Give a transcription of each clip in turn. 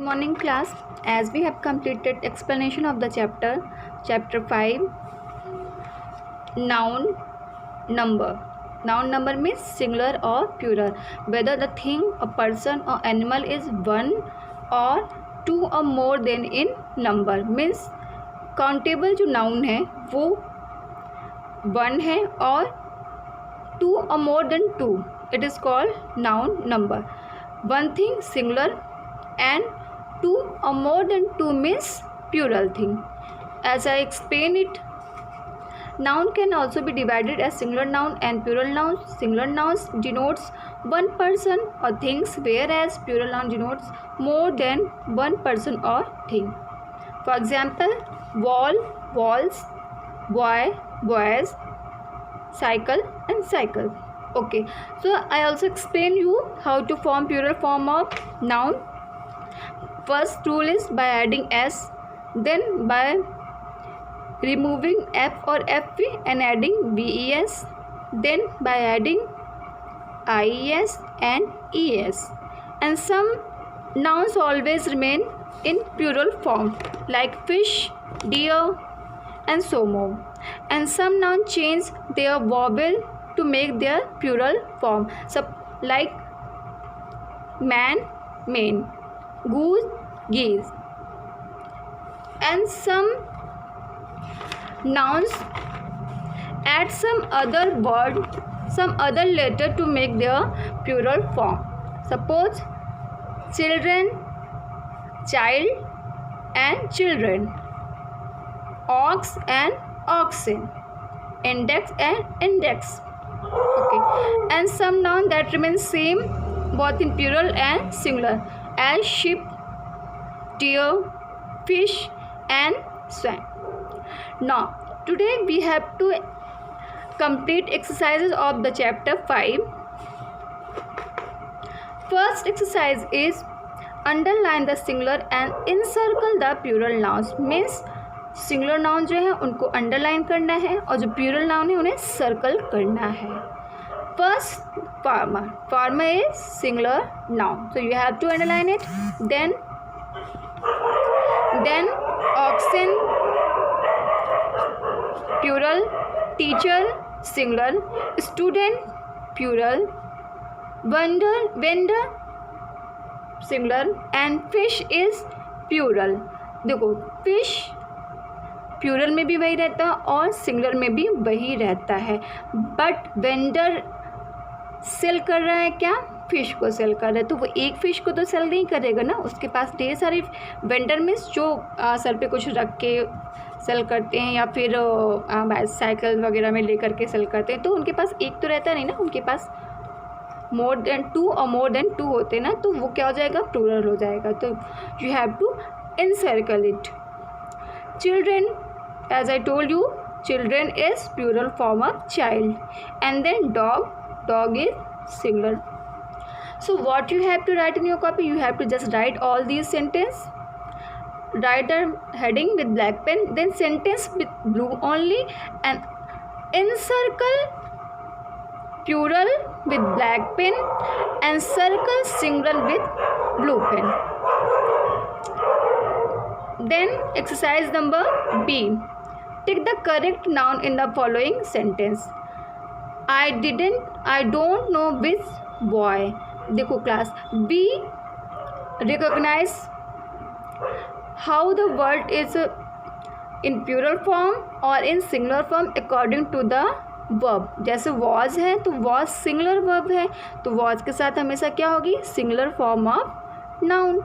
morning class. As we have completed explanation of the chapter 5, noun number. Noun number means singular or plural, whether the thing, a person or animal is one or two or more than in number. Means countable जो noun है वो one है और two और more than two, it is called noun number. One thing singular and two or more than two means plural thing. As I explain it, noun can also be divided as singular noun and plural nouns. Singular nouns denotes one person or things, whereas plural noun denotes more than one person or thing. For example, wall, walls, boy, boys, cycle and cycle. Okay, so I also explain you how to form plural form of noun. First rule is by adding s, then by removing f or fv and adding ves, then by adding ies and es. And some nouns always remain in plural form like fish, deer and so more. And some nouns change their vowel to make their plural form, like man, men, goose, geese. And some nouns add some other word, some other letter to make their plural form. Suppose children, child and children, ox and oxen, index and index. Okay. And some noun that remain same both in plural and singular, as sheep, deer, fish and swan. Now today we have to complete exercises of the chapter 5. First exercise is underline the singular and encircle the plural nouns. Means singular noun जो है उनको underline करना है और जो plural noun है उन्हें circle करना है. First farmer, farmer is singular noun, so you have to underline it. Then oxen plural, teacher singular, student plural, vendor singular and fish is plural. देखो फिश प्लूरल में भी वही रहता है और सिंगुलर में भी वही रहता है, बट वेंडर सेल कर रहा है क्या, फ़िश को सेल कर रहा है, तो वो एक फ़िश को तो सेल नहीं करेगा ना, उसके पास ढेर सारे वेंडर में जो सर पे कुछ रख के सेल करते हैं या फिर साइकिल वगैरह में लेकर के सेल करते हैं, तो उनके पास एक तो रहता नहीं ना, उनके पास मोर देन टू और मोर देन टू होते हैं ना, तो वो क्या हो जाएगा, प्लूरल हो जाएगा. तो you have to encircle it. Children, as I told you, children is plural form of child. And then dog is singular. So what you have to write in your copy, you have to just write all these sentences, write a heading with black pen, then sentence with blue only, and encircle plural with black pen and circle singular with blue pen. Then exercise number B. Take the correct noun in the following sentence. I don't know which boy. देखो class B recognize how the word is in plural form or in singular form according to the verb. जैसे was है तो was singular verb है, तो was के साथ हमेशा क्या होगी, singular form of noun.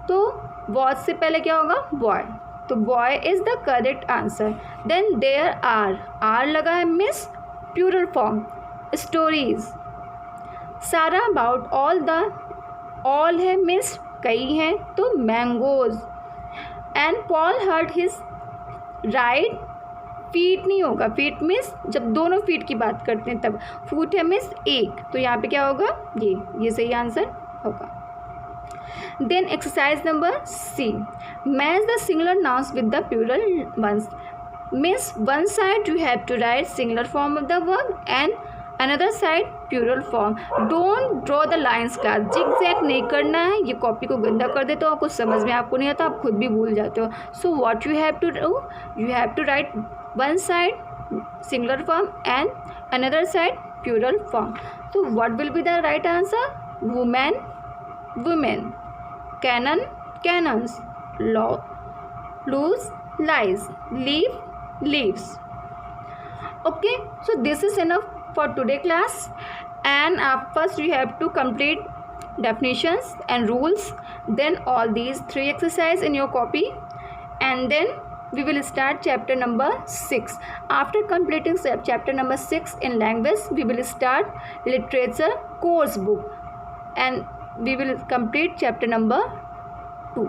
तो was से पहले क्या होगा, boy, तो boy is the correct answer. Then there are लगा है miss plural form. Stories. सारा about all है miss कई हैं तो mangoes. And Paul hurt his right feet नहीं होगा, feet miss जब दोनों feet की बात करते हैं तब, foot है miss एक, तो यहाँ पे क्या होगा, ये सही आंसर होगा. Then exercise number C. Match the singular nouns with the plural ones. Means one side you have to write singular form of the verb and another side plural form. Don't draw the lines class. Zigzag नहीं करना है, ये copy को गंदा कर देते हो, कुछ समझ में आपको नहीं आता, आप खुद भी भूल जाते हो. So what you have to do, you have to write one side singular form and another side plural form. So what will be the right answer? Woman, women. Cannon, cannons. Lose, lies. Leave, leaves. Okay, so this is enough for today class. And first you have to complete definitions and rules. Then all these 3 exercises in your copy. And then we will start chapter number 6. After completing chapter number 6 in language, we will start literature course book and we will complete chapter number 2.